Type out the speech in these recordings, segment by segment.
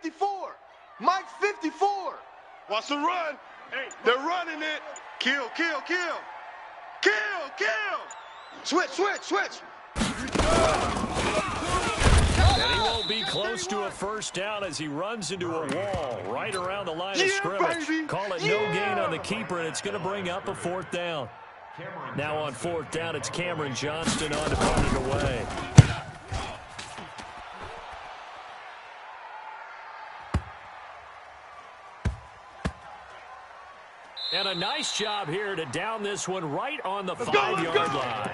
54. Mike's 54. Watch the run. They're running it. Kill, kill, kill. Kill, kill. Switch, switch, switch. And he won't be close to a first down as he runs into a wall right around the line of scrimmage. Baby. Call it no gain on the keeper, and it's going to bring up a fourth down. Now on fourth down, it's Cameron Johnston on to punt it away. And a nice job here to down this one right on the 5-yard line.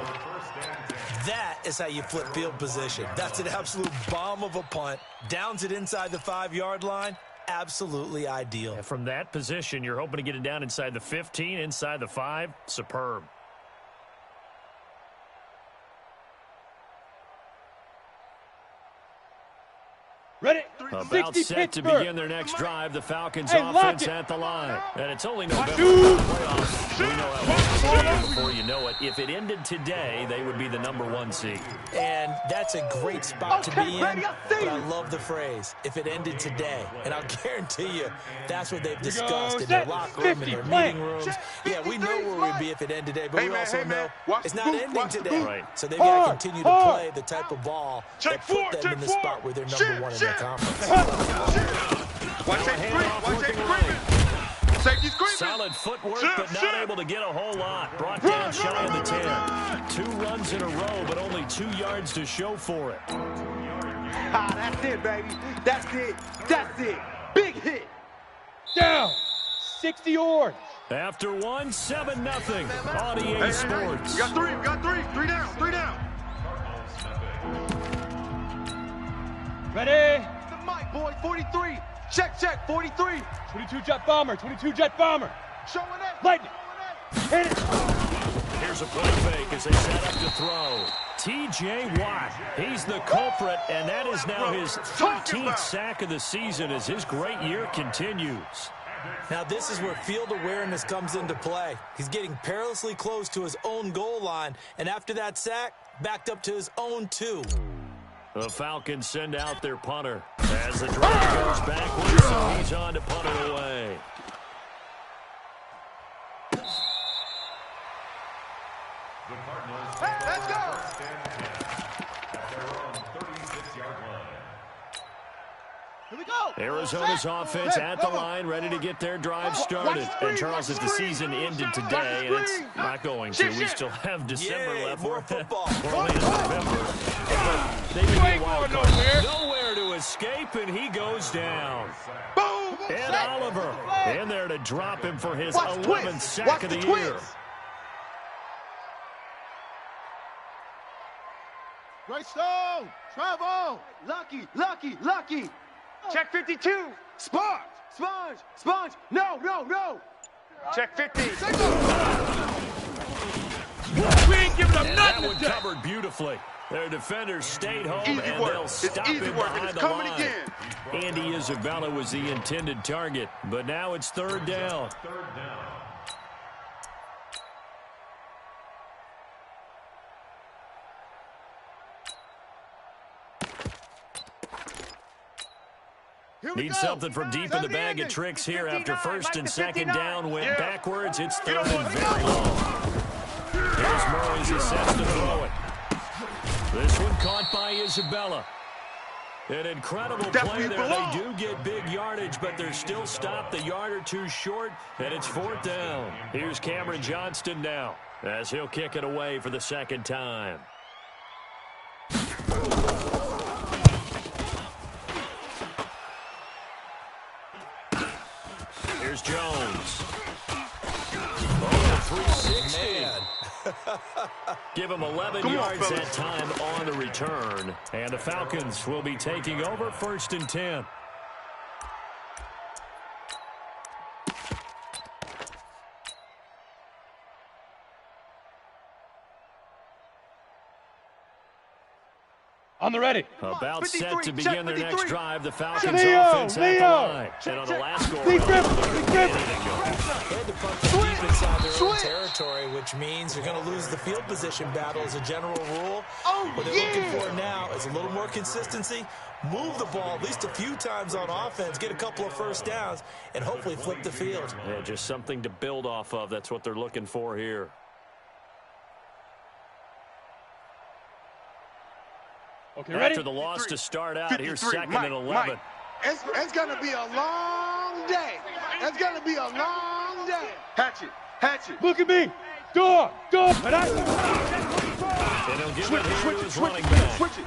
That is how you flip field position. That's an absolute bomb of a punt. Downs it inside the 5-yard line. Absolutely ideal. And from that position, you're hoping to get it down inside the 15, inside the 5. Superb. Ready? About set to begin their next drive. The Falcons offense at the line. And it's only November playoffs. We know how long before you know it. If it ended today, they would be the #1 seed. And that's a great spot to be in, but I love the phrase, if it ended today. And I'll guarantee you, that's what they've discussed in their locker room, in their meeting rooms. Yeah, we know where we'd be if it ended today, but we also know it's not ending today. Right. So they've got to continue to play the type of ball that put them in the spot where they're #1 in their conference. Watch that screen. Watch that screen. Safety screen. Solid footwork, but not able to get a whole lot. Brought down shy of the 10. 2 runs in a row, but only 2 yards to show for it. Ah, that's it, baby. That's it. That's it. Big hit. Down. 60 yards. After 1, 7-0 on EA Sports. We got 3. We got 3. 3 down. 3 down. Ready? The Mike boy, 43. Check, check, 43. 22 jet bomber. 22 jet bomber. Showing up. Lightning. Hit it. Here's a play fake as they set up to throw. T.J. Watt, he's the culprit, and that is now his 13th sack of the season as his great year continues. Now this is where field awareness comes into play. He's getting perilously close to his own goal line, and after that sack, backed up to his own 2. The Falcons send out their punter as the drive goes backwards, so he's on to punt it away. Hey, let's go. Here we go. Arizona's offense at the line, ready to get their drive started. And Charles, if the season ended today, and it's not going to, we still have December left. More football. We're only in November. They may be a wild card. Nowhere to escape, and he goes down. Boom. And Oliver in there to drop him for his 11th sack of the year. Great stone. Travel. Lucky, lucky, lucky. Check 52. Sponge, sponge, sponge. No, no, no. Check 50. We ain't giving up And nothing that one today. covered beautifully. Their defenders stayed home, and they'll stop easy him work, and behind it's the coming line. again. Andy Isabella was the intended target, but now it's 3rd down. Need something from deep in the bag of tricks here after 1st and 2nd down went backwards. It's 3rd and very long. Here's Murray as he sets to throw it. This one caught by Isabella. An incredible play there. They do get big yardage, but they're still stopped a yard or 2 short, and it's 4th down. Here's Cameron Johnston now as he'll kick it away for the 2nd time. Here's Jones. Oh, 360. Give him 11 yards that time on the return. And the Falcons will be taking over 1st and 10. On the ready. About 53, set to begin their next 53. drive. The Falcons Leo, offense at the line. And on the last goal, Deep grip, they deep grip. go. Head to punt from deep inside their own territory, which means you're going to lose the field position battle as a general rule. What they're looking for now is a little more consistency, move the ball at least a few times on offense, get a couple of first downs, and hopefully flip the field. Yeah, just something to build off of. That's what they're looking for here. Okay, ready? After the loss to start out, here's second and 11. It's going to be a long day. It's going to be a long day. Hatchet, hatchet. Look at me. Dog. And he'll give it here to his running back. Switch it.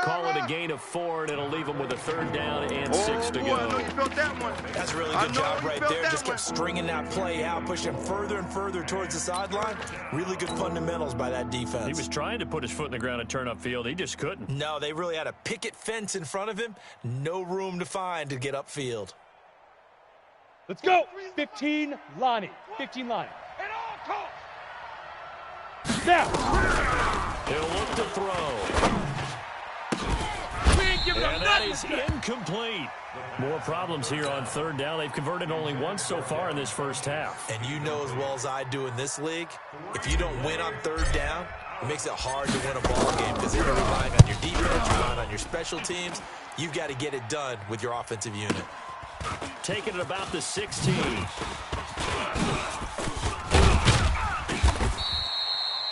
Call it a gain of 4, and it'll leave him with a 3rd down and 6 to go. I know you felt that one. That's a really good job right there. Just kept stringing that play out, pushing him further and further towards the sideline. Really good fundamentals by that defense. He was trying to put his foot in the ground and turn upfield. He just couldn't. No, they really had a picket fence in front of him. No room to find to get upfield. Let's go. 15, Lonnie. 15, Lonnie. Now. He'll look to throw. And that is incomplete. More problems here on 3rd down. They've converted only once so far in this first half. And you know as well as I do in this league, if you don't win on 3rd down, it makes it hard to win a ball game because you're relying on your defense, you're relying on your special teams. You've got to get it done with your offensive unit. Taking it about the 16.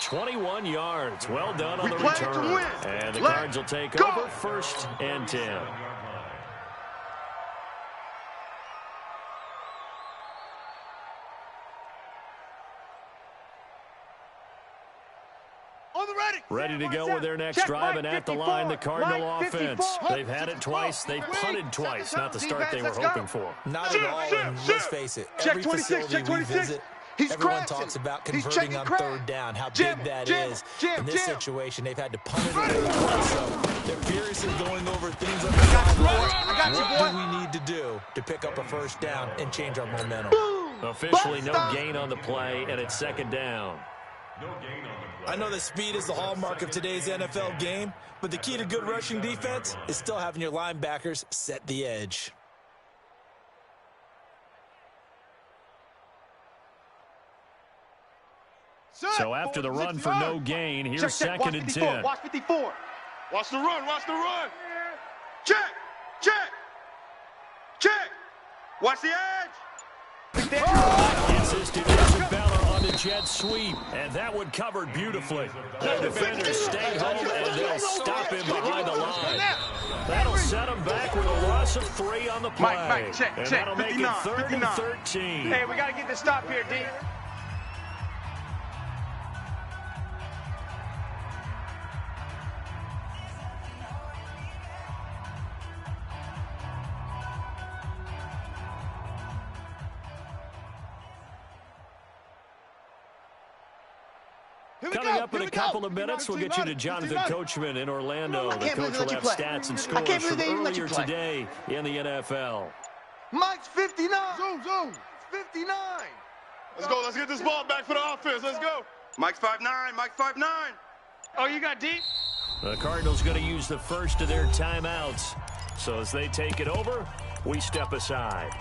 21 yards. Well done on the return. And the Cards will take over 1st and 10. Ready to go with their next drive, and at the line, the Cardinal offense. They've had it twice. They've punted twice. Not the start they were hoping for. Not at all, and let's face it, every facility we visit, everyone talks about converting on 3rd down, how big that is. In this situation, they've had to punt it away twice, so they're furiously going over things on the sideline. What do we need to do to pick up a 1st down and change our momentum? Officially no gain on the play, and it's 2nd down. I know that speed is the hallmark of today's NFL game, but the key to good rushing defense is still having your linebackers set the edge. So after the run for no gain, here's 2nd and 10. Watch 54. Watch the run. Watch the run. Check. Check. Check. Watch the edge. Gets this defensive Bella on the jet sweep, and that one covered beautifully. The defenders stay home, and they'll stop him behind the line. That'll set him back with a loss of 3 on the play. Mike, check. That'll make it 3rd 59. and 13. Hey, we got to get the stop here, D. Coming up in a couple of minutes, we'll get you to Jonathan Coachman in Orlando. The coach will have stats and scores from earlier today in the NFL. Mike's 59. Zoom. 59. Let's go. Let's get this ball back for the offense. Let's go. Mike's 5'9". Mike's 5'9". Oh, you got deep? The Cardinals going to use the first of their timeouts. So as they take it over, we step aside.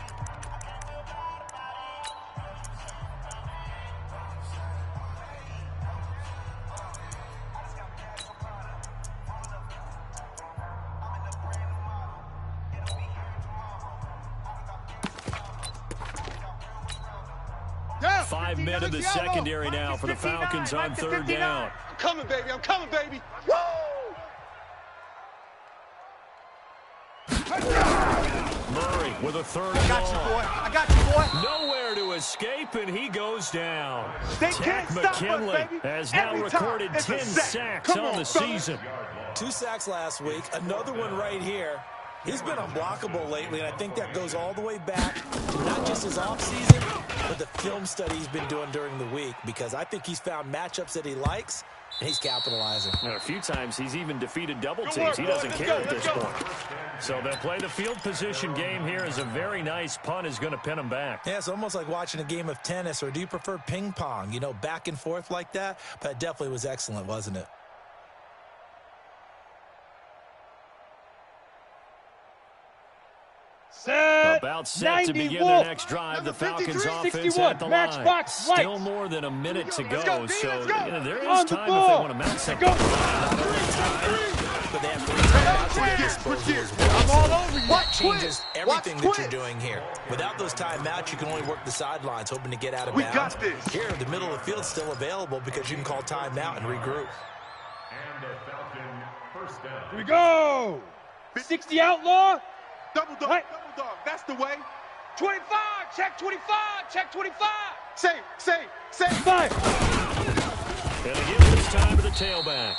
Yeah. 5 men in the secondary now for the Falcons on 3rd down. I'm coming, baby. I'm coming, baby. Woo! Murray with a 3rd and long. I got you, boy. Nowhere to escape, and he goes down. They Tack can't stop us, McKinley baby. has now Every time recorded it's a 10 sack. sacks Come on on, the fellas. season. 2 sacks last week, another one right here. He's been unblockable lately, and I think that goes all the way back to not just his offseason, but the film study he's been doing during the week, because I think he's found matchups that he likes, and he's capitalizing. And a few times he's even defeated double teams. He doesn't care at this point. So they'll play the field position game here as a very nice punt is going to pin him back. Yeah, it's almost like watching a game of tennis, or do you prefer ping pong? You know, back and forth like that? But it definitely was excellent, wasn't it? A About set to begin their next drive. The Falcons offense at the line. Still more than a minute to go, so there is time if they want to mount something. But they have 3 timeouts at their disposal as well. I'm all over you. That changes everything that you're doing here. Without those timeouts, you can only work the sidelines, hoping to get out of bounds. We got this. Here, the middle of the field's still available because you can call timeout and regroup. Here we go. 60 outlaw. Double dog, Right. double dog. That's the way. 25, check 25, check 25. Say. 5. And again, this time to the tailback.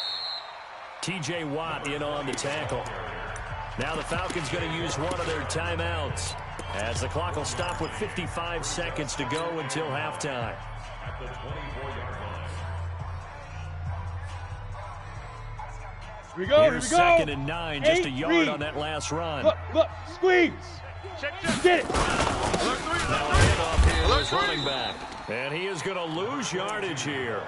T.J. Watt in on the tackle. Now the Falcons going to use one of their timeouts as the clock will stop with 55 seconds to go until halftime. Here we go. Here's 2nd and 9, just a yard on that last run. Look, squeeze. Get it. Now a handoff here to his running back. And he is going to lose yardage here.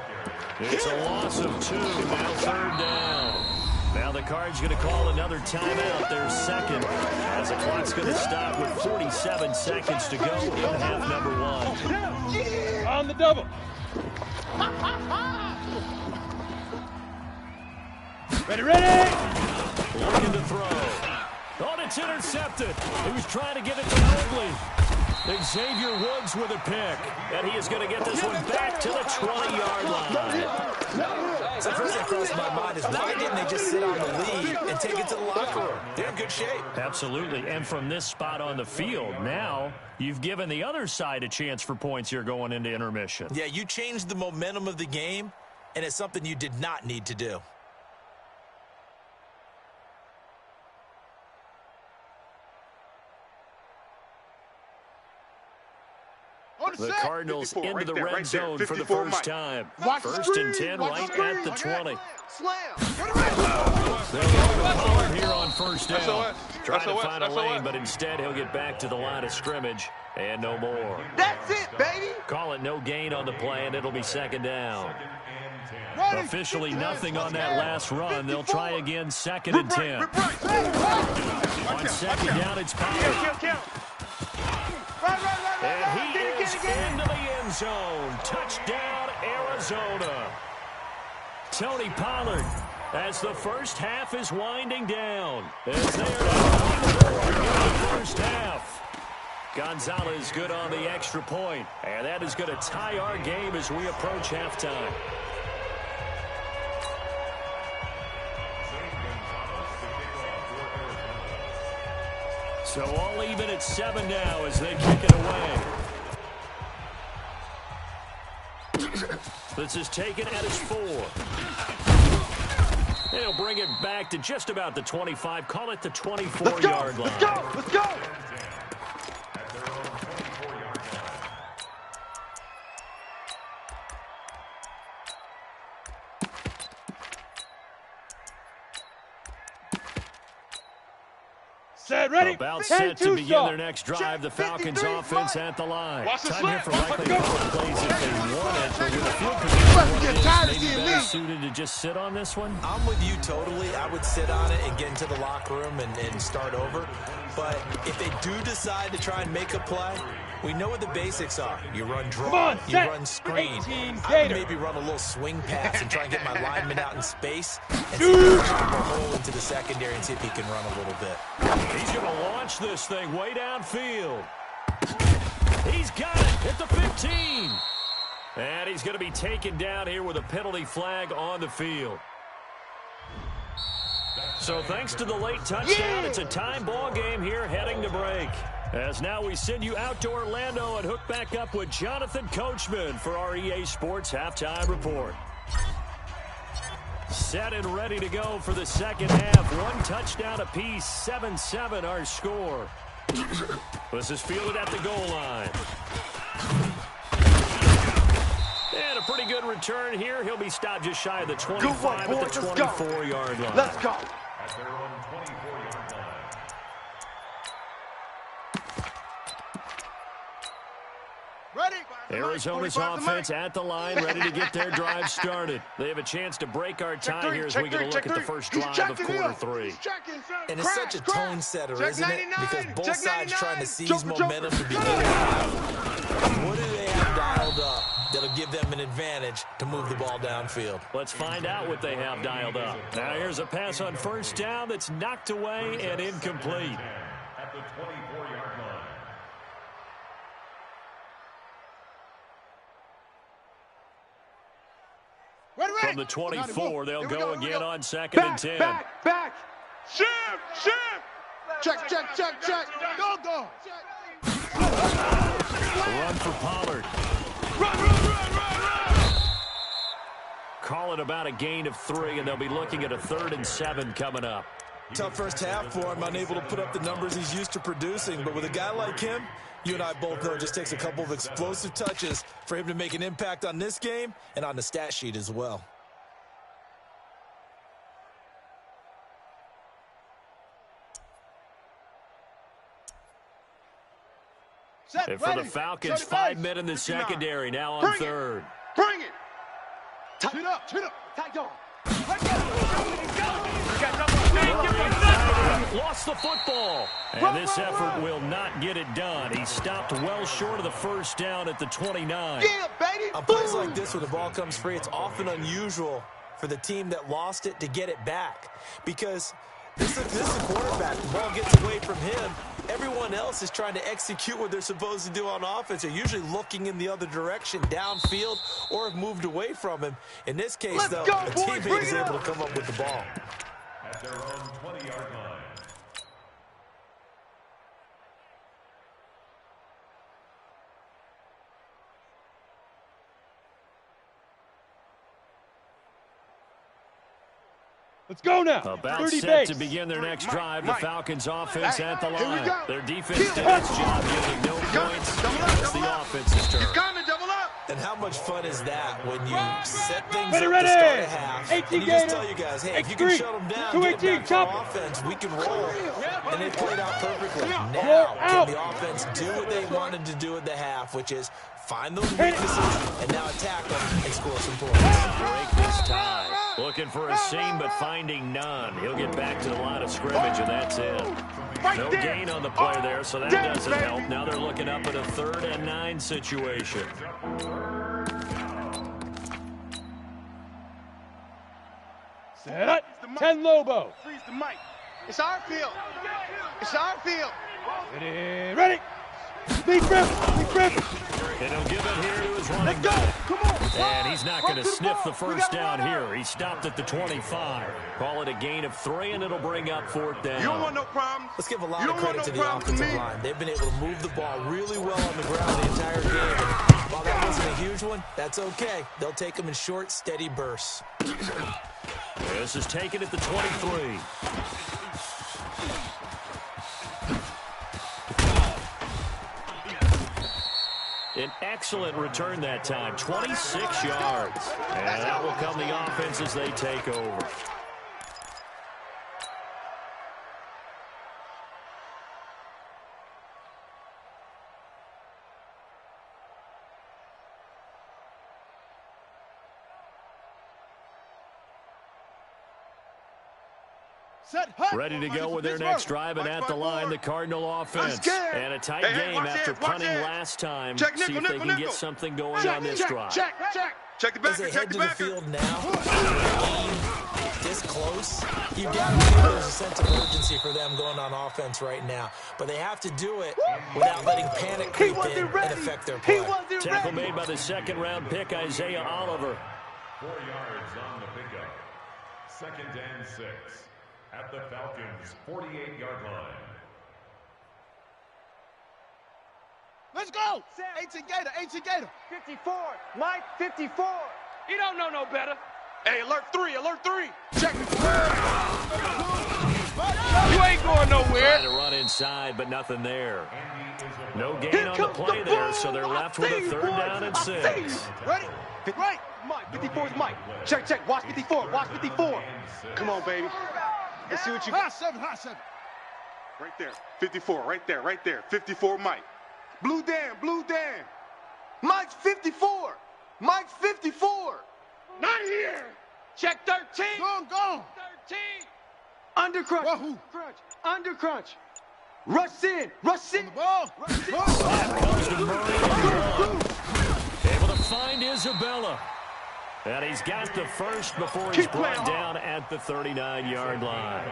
It's a loss of 2, now 3rd down. Now the Cards going to call another timeout, their 2nd, as the clock's going to stop with 47 seconds to go in half number 1. On the double. Ready. Looking to throw. Oh, it's intercepted. He was trying to get it to Mobley. Xavier Woods with a pick. And he is going to get this one back to the 20-yard line. So the first thing crossed my mind is why didn't they just sit on the lead and take it to the locker room? They're in good shape. Absolutely. And from this spot on the field, now you've given the other side a chance for points here going into intermission. Yeah, you changed the momentum of the game, and it's something you did not need to do. The Cardinals into the red zone for the first time. 1st and 10 right at the 20. They'll go to Pollard here on 1st down. Trying to find a lane, but instead he'll get back to the line of scrimmage and no more. That's it, baby. Call it no gain on the play, and it'll be 2nd down. Officially nothing on that last run. They'll try again 2nd and 10. On 2nd down, it's Pollard. And he is into the end zone. Touchdown, Arizona. Tony Pollard, as the first half is winding down. As they are in the first half. Gonzalez good on the extra point. And that is going to tie our game as we approach halftime. So all even at 7 now as they kick it away. This is taken at his 4. They'll bring it back to just about the 25. Call it the 24-yard line. Let's go. Ready. About set to begin their next drive. The Falcons offense at the line. Time here for likely to call plays if they want it. But with the field position, maybe better suited to just sit on this one. I'm with you totally. I would sit on it and get into the locker room and start over. But if they do decide to try and make a play, we know what the basics are. You run draw, you run screen. I would maybe run a little swing pass and try and get my lineman out in space and see if he can chop a hole into the secondary and see if he can run a little bit. He's going to launch this thing way downfield. He's got it at the 15. And he's going to be taken down here with a penalty flag on the field. So thanks to the late touchdown, it's a time ball game here heading to break. As now we send you out to Orlando and hook back up with Jonathan Coachman for our EA Sports Halftime Report. Set and ready to go for the second half. 1 touchdown apiece, 7-7 our score. This is fielded at the goal line. And a pretty good return here. He'll be stopped just shy of the 25 at the 24-yard line. Let's go. Arizona's offense at the line, ready to get their drive started. They have a chance to break our tie here as we get a look at the first drive of quarter 3. And it's such a tone setter, isn't it? Because both sides trying to seize momentum to begin the half. What do they have dialed up that'll give them an advantage to move the ball downfield? Let's find out what they have dialed up. Now here's a pass on first down that's knocked away and incomplete. At the 24-yard line. From the 24, they'll go again on 2nd and 10. Back. Shift. Check. Go. Run for Pollard. Run. Call it about a gain of 3, and they'll be looking at a 3rd and 7 coming up. Tough first half for him, unable to put up the numbers he's used to producing. But with a guy like him, you and I both know it just takes a couple of explosive touches for him to make an impact on this game and on the stat sheet as well. And for the Falcons, 5 men in the secondary, now on 3rd. Bring it. Chin up. Tight dog. Lost the football. And this effort will not get it done. He stopped well short of the first down at the 29. Yeah, baby. On plays like this, when the ball comes free, it's often unusual for the team that lost it to get it back. Because this is a quarterback. The ball gets away from him. Everyone else is trying to execute what they're supposed to do on offense. They're usually looking in the other direction, downfield, or have moved away from him. In this case, though, a teammate is able to come up with the ball. At their own 20-yard line. Let's go now. About 30 set base. to begin their next drive. The Falcons offense at the we line. go. Their defense did its job, getting no points. It's the offense's turn. Coming, double up. And how much fun is that when you set things Ready, up ready. to start a half, 18 and you just gator. tell you guys, hey, if you X3. can shut them down, get it 218, back chop for it. offense, we can roll. And they played out perfectly. Now, out. can the offense do what they wanted to do at the half, which is find those weaknesses and now attack them and score some points. Break this tie. Looking for a seam, but finding none. He'll get back to the line of scrimmage, and that's it. No gain on the play there, so that doesn't help. Now they're looking up at a 3rd and 9 situation. Set. 10 Lobo. Freeze the mic. It's our field. Ready. Big grip. And he'll give it here to his running back. Come on. And he's not going to sniff the first down here. He stopped at the 25. Call it a gain of 3, and it'll bring up 4th down. You don't want no problems. Let's give a lot of credit to the offensive line. They've been able to move the ball really well on the ground the entire game. And while that wasn't a huge one, that's okay. They'll take them in short, steady bursts. This is taken at the 23. An excellent return that time, 26 yards. And that will come the offense as they take over. Ready to go with their next drive, and at the line, the Cardinal offense. And a tight game after punting last time. See if they can get something going on this drive. Check the back. As they head to the field now, this close, you've got to feel there's a sense of urgency for them going on offense right now. But they have to do it without letting panic creep in and affect their play. Tackle made by the 2nd-round pick, Isaiah Oliver. 4 yards on the pickup. 2nd and 6. At the Falcons' 48-yard line. Let's go. 18 Gator. 54. Mike, 54. You don't know no better. Hey, alert 3. Check. You ain't going nowhere. Trying to run inside, but nothing there. No gain on the play there, so they're left with a 3rd down and 6. Ready? Right. Mike, 54 is Mike. Check. Watch 54. Come on, baby. Let's see what you got. High 7. Right there. 54. Right there. 54, Mike. Blue Dan. Mike's 54. Mike's 54. Not here. Check 13. Gone. 13. Under crunch. Wahoo. Crunch. Under crunch. Rush in. Rush in. Ball. That comes to Murray. Able to find Isabella. And he's got the first before he's brought down at the 39-yard line.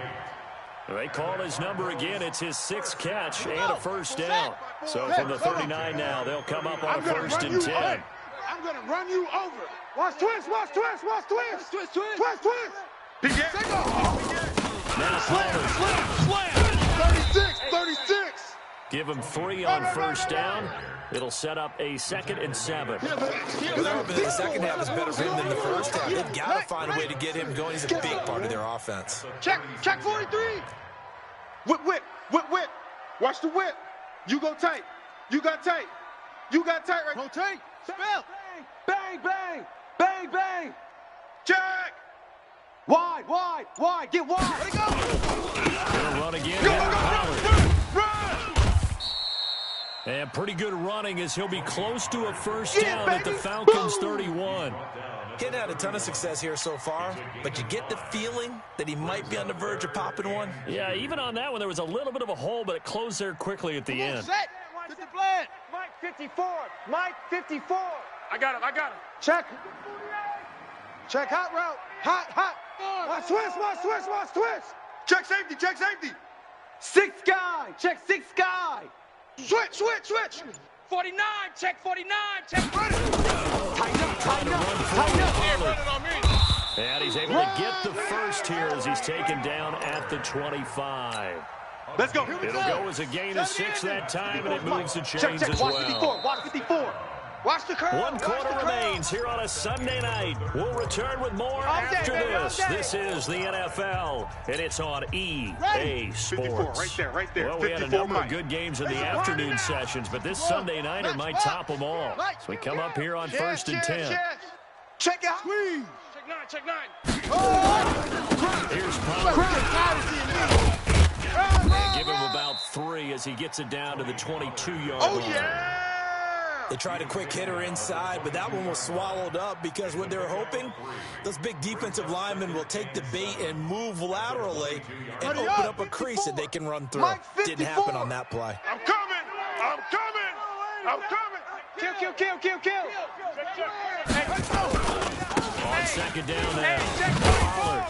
They call his number again. It's his 6th catch and a first down. So from the 39 now, they'll come up on a 1st and 10. I'm going to run you over. Watch twist. Watch twist. Watch twist. Twist. Twist. Twist. Twist. Take off. Now Slam. 36. Give him 3 on first down. It'll set up a 2nd and 7. Well, they're hoping that the second half is better for him than the first half. They've got to find a way to get him going. He's a big part of their offense. Check 43. Whip. Watch the whip. You go tight. You got tight right. Rotate. Spell. Bang. Check. Wide. Get wide. Let it go. Gonna run again. Go. Run. And pretty good running as he'll be close to a first down at the Falcons' 31. He's had a ton of success here so far, but you get the feeling that he might be on the verge of popping one. Yeah, even on that one, there was a little bit of a hole, but it closed there quickly at the end. Set. Get the plan. Mike 54. Mike 54. I got him. Check hot route. Hot. Watch twist. Check safety. 6 guy. Check 6 guy. Switch. 49. Check 49. Check. Run it. Tighten up. Here, run it on me. And he's able to get the first here as he's taken down at the 25. Let's go. It'll go as a gain of 6 that time, and it moves the chains Check. as Watch well. 54. Watch 54. Watch the curve. 1 quarter remains here on a Sunday night. We'll return with more after this. This is the NFL, and it's on EA Sports. 54, right there. Well, we had a 54 number of Mike. good games in the afternoon sessions, but this Sunday nighter might top them all. So we come up here on 1st and 10. Check out. Squeeze. Check 9. Here's Pollard. And give him about 3 as he gets it down to the 22-yard line. Yeah. They tried a quick hitter inside, but that one was swallowed up because what they're hoping, those big defensive linemen will take the bait and move laterally and open up a crease that they can run through. Didn't happen on that play. I'm coming. Kill. On 2nd down now. Pollard.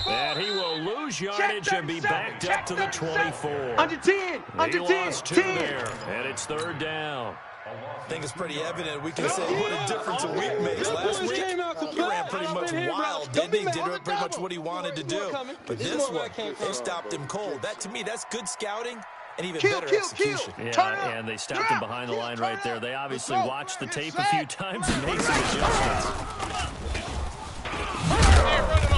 And he will lose yardage and be backed up to the 24. Under 10. He lost 2 there, and it's 3rd down. I think it's pretty evident. We can say what a difference a week makes. Last week, he ran pretty much wild, didn't he? Did pretty much what he wanted to do. But this one, they stopped him cold. That, to me, that's good scouting and even better execution. Yeah, and they stopped him behind the line right there. They obviously watched the tape a few times and made some adjustments.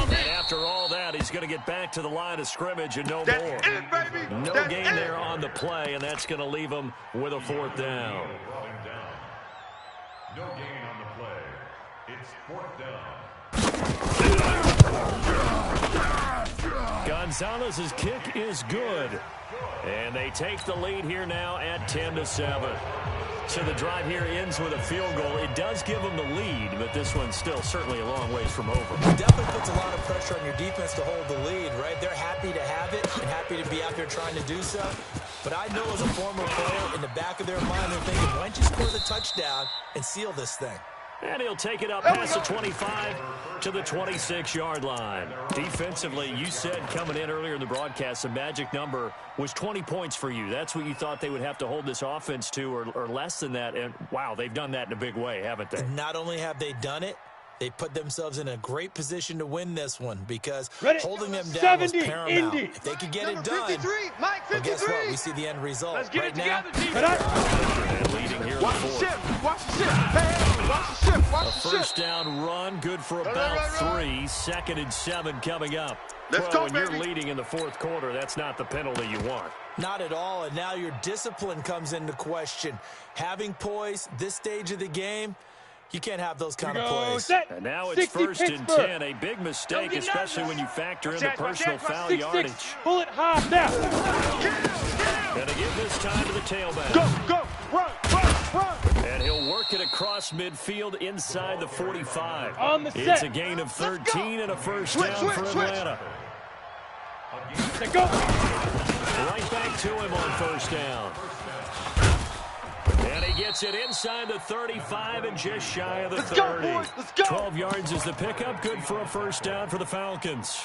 And after all that, he's going to get back to the line of scrimmage and no more. No gain there on the play, and that's going to leave him with a 4th down. No gain on the play. It's 4th down. Gonzalez's kick is good. And they take the lead here now at 10-7. So the drive here ends with a field goal. It does give them the lead, but this one's still certainly a long ways from over. It definitely puts a lot of pressure on your defense to hold the lead, right? They're happy to have it and happy to be out there trying to do so. But I know as a former player, in the back of their mind, they're thinking, why don't you score the touchdown and seal this thing? And he'll take it up past the 25 to the 26-yard line. Defensively, you said coming in earlier in the broadcast, the magic number was 20 points for you. That's what you thought they would have to hold this offense to, or less than that. And, wow, they've done that in a big way, haven't they? And not only have they done it, they put themselves in a great position to win this one because holding them down was paramount. If they could get it done, well, guess what? We see the end result. Let's get right it now. together, And leading here in the 4th. Watch the ship. A first down run, good for about 3. 2nd and 7 coming up. Let's go, when you're baby. leading in the 4th quarter, that's not the penalty you want. Not at all, and now your discipline comes into question. Having poise this stage of the game, you can't have those kind of plays. And now it's 1st and 10. A big mistake, especially when you factor in the personal foul yardage. Pull it hard now. Gonna give this time to the tailback. Go. Run. And he'll work it across midfield inside the 45. On the It's set. a gain of 13 and a first down for Atlanta. Let's go. Right back to him on first down. And he gets it inside the 35 and just shy of the 30. Go, boys. Let's go. 12 yards is the pickup. Good for a first down for the Falcons.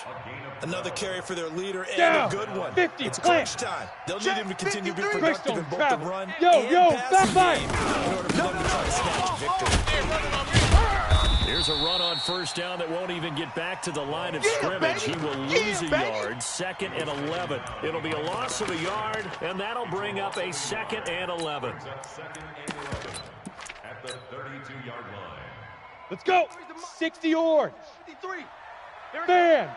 Another carry for their leader and Down. a good one. 50, it's plant. crunch time. They'll need him to continue to be Crystal productive in both travel. the run Yo, and passing back. game in order for them to try to snatch victory. Here's a run on first down that won't even get back to the line of scrimmage. He will lose a yard. Second and 11. It'll be a loss of a yard, and that'll bring up a second and 11. Second and 11 at the 32-yard line. Let's go. 60 yards. 53. Bam.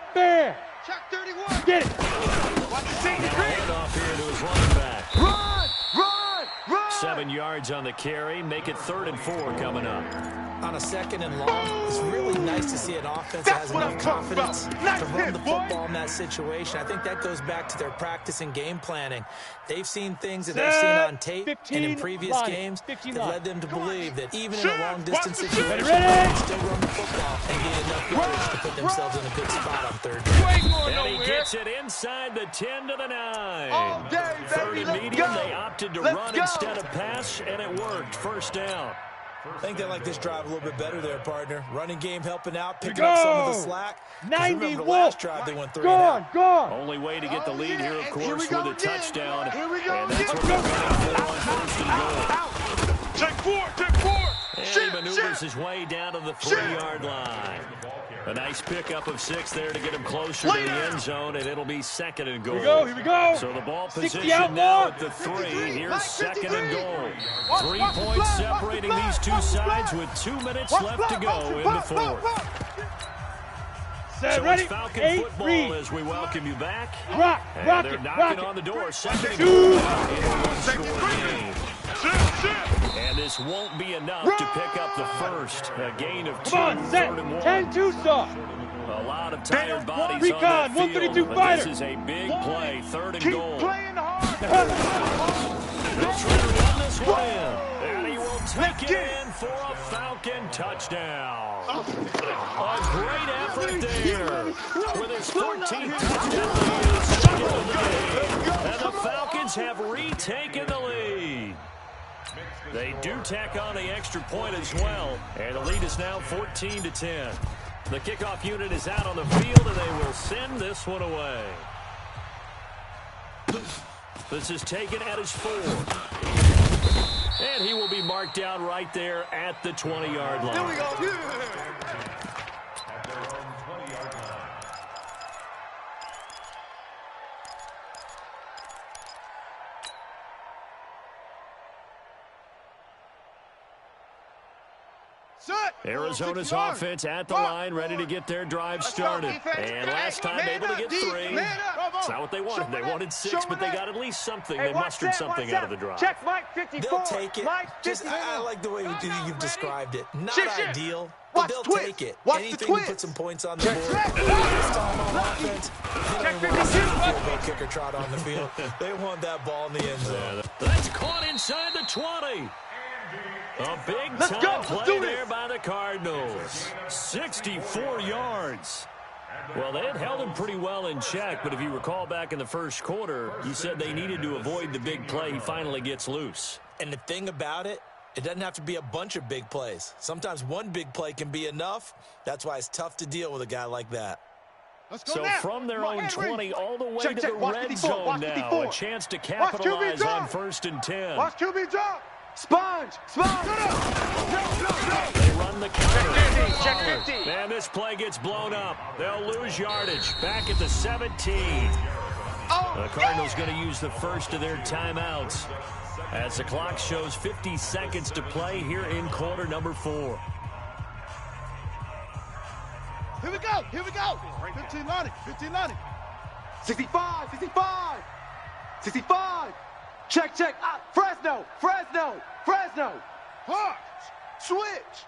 Check 31. Get it. Watch the scene. Handoff here to his running back. Run. 7 yards on the carry. Make it 3rd and 4 coming up. On a second and long, it's really nice to see an offense that has enough confidence to run the football in that situation. I think that goes back to their practice and game planning. They've seen things that they've seen on tape and in previous games that led them to believe that even in a long-distance situation, they can still run the football and get enough yards to put themselves in a good spot on third down. And he gets it inside the 10 to the 9. All day, Third baby. and Let's medium, go. they opted to Let's run go. instead of pass, and it worked. First down. I think they like this drive a little bit better there, partner. Running game helping out, picking go. up some of the slack. 90 remember the Wolf. last drive they went 3 and out. Gone. Only way to get the lead here, of Here course, we go with a again. touchdown. Here we go And that's again. what they're going for on first and goal. Check four. And he maneuvers his way down to the 3-yard line. A nice pickup of 6 there to get him closer to the end zone, and it'll be 2nd and goal. Here we go. So the ball 60 position out now long. at the 3. Here's 2nd and goal. 3 Watch the points flag, separating watch the these two flag, sides flag. with 2 minutes Watch left to flag, go in the watch 4th. Set, So ready. it's Falcon 8, football read. as we welcome you back. Rock And they're it. knocking on the door. 2nd and Two. goal in a one-score game. And this won't be enough to pick up the first. A gain of 2, Come on, set. 3rd and 1. 10-2 saw. A lot of tired bodies Recon, on that field, 132 but fighter. this is a big play. 3rd and Keep goal. playing hard. They'll try to run this one in. And he will take it in for a Falcon touchdown. A great effort there. With his 14th touchdown lead, and the Falcons have retaken the lead. They do tack on the extra point as well, and the lead is now 14-10. The kickoff unit is out on the field, and they will send this one away. This is taken at his 4. And he will be marked down right there at the 20-yard line. Here we go. At their own 20-yard line. Set. Arizona's 60 yards. offense at the line, ready to get their drive started. And last time able to get 3. It's not what they wanted. They wanted 6, but they got at least something. They mustered something out of the drive. Check Mike 54. They'll take it. Mike Just, 54. I like the way you've described it. Not Shit. ideal, Watch but they'll the twist. take it. Watch the Anything to twist. put some points on the Check board. that. This time on offense, they Check don't want to see 52. the field goal kicker trot on the field. They want that ball in the end zone. That's caught inside the 20. A Let's go. big-time Let's play do this. there by the Cardinals. 64 yards. Well, they had held him pretty well in check, but if you recall back in the first quarter, you said they needed to avoid the big play. He finally gets loose. And the thing about it, it doesn't have to be a bunch of big plays. Sometimes one big play can be enough. That's why it's tough to deal with a guy like that. Let's go So now. from their Come on, own Henry. 20 all the way Check, to check. the Watch red 54. zone Watch now. 54. A chance to QB capitalize on drop. 1st and 10. Watch QB drop. Sponge. No. They run the counter. Check 50. And this play gets blown up. They'll lose yardage. Back at the 17. The Cardinals going to use the first of their timeouts as the clock shows 50 seconds to play here in quarter number 4. Here we go. 15-90. 65. Check. Fresno. Hard. Switch.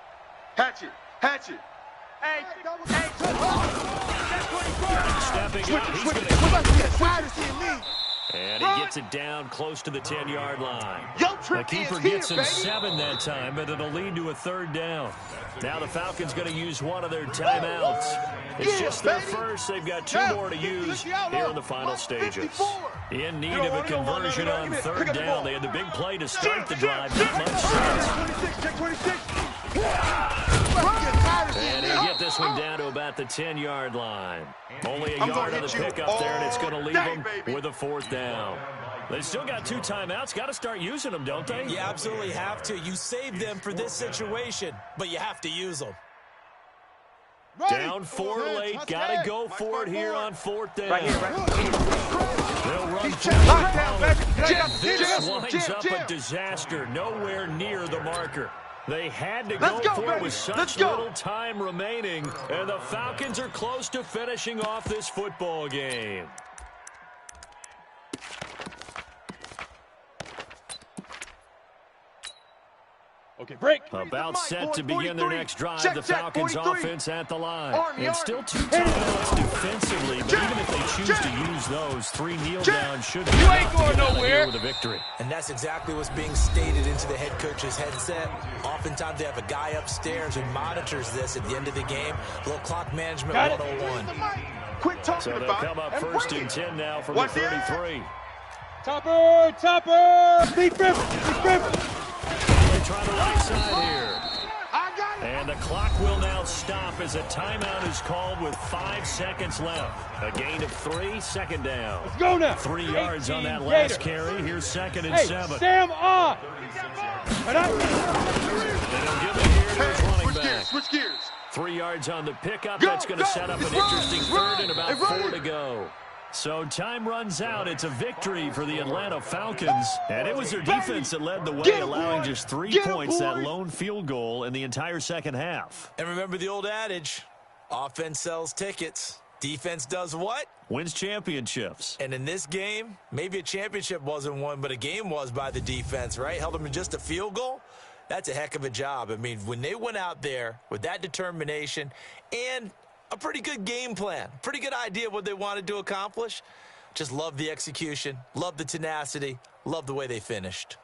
Hatchet. Hey. Stepping up, he's going to We're about to get switch. And he gets it down close to the 10-yard line. The keeper gets him 7 that time, but it'll lead to a 3rd down. Now the Falcons going to use one of their timeouts. It's just their first. They've got 2 more to use here in the final stages. In need of a conversion on 3rd down. They had the big play to start the drive. Not much sense. And he'll get this one down to about the 10-yard line. Only a yard on the pickup there, and it's going to leave them with a 4th down. They still got 2 timeouts. Got to start using them, don't they? You absolutely have to. You save them for this situation, but you have to use them. Down 4 late. Got to go for it here on 4th down. They'll run This winds up a disaster. Nowhere near the marker. They had to go for it with such little time remaining, and the Falcons are close to finishing off this football game. Okay, break. About set to begin their next drive, the Falcons offense at the line. And still 2 timeouts defensively, but even if they choose to use those, 3 kneel downs should be enough to get out of here with a victory. And that's exactly what's being stated into the head coach's headset. Oftentimes they have a guy upstairs who monitors this at the end of the game. A little clock management 101. So they'll come up 1st and 10 now from the 33. Topper! Big rip! Try the right side here. And the clock will now stop as a timeout is called with 5 seconds left. A gain of 3, 2nd down. Let's go now. 3 yards on that last carry. Here's 2nd and 7. Sam, They don't give it here to his running back. Switch gears. 3 yards on the pickup. That's going to set up an interesting 3rd and about 4 to go. So time runs out. It's a victory for the Atlanta Falcons. And it was their defense that led the way, allowing just 3 points, that lone field goal in the entire second half. And remember the old adage, offense sells tickets. Defense does what? Wins championships. And in this game, maybe a championship wasn't won, but a game was by the defense, right? Held them to just a field goal. That's a heck of a job. I mean, when they went out there with that determination and a pretty good game plan, pretty good idea of what they wanted to accomplish. Just love the execution, love the tenacity, love the way they finished.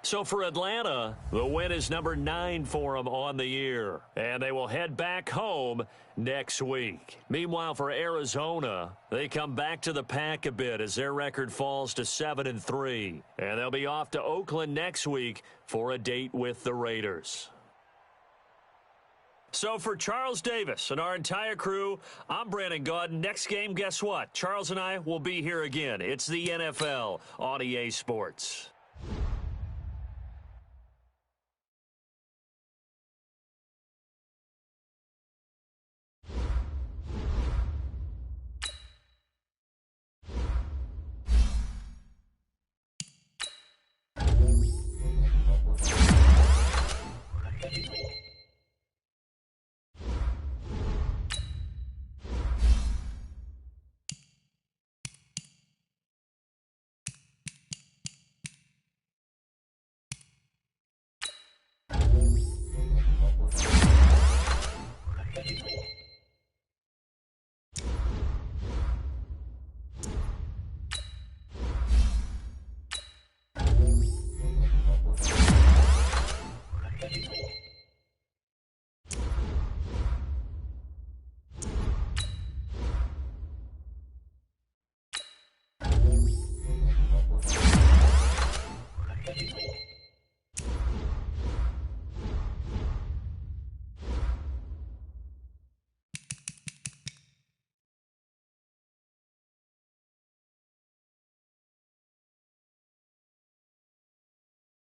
So for Atlanta, the win is number 9 for them on the year. And they will head back home next week. Meanwhile, for Arizona, they come back to the pack a bit as their record falls to 7-3. And they'll be off to Oakland next week for a date with the Raiders. So for Charles Davis and our entire crew, I'm Brandon Gaudin. Next game, guess what? Charles and I will be here again. It's the NFL on EA Sports.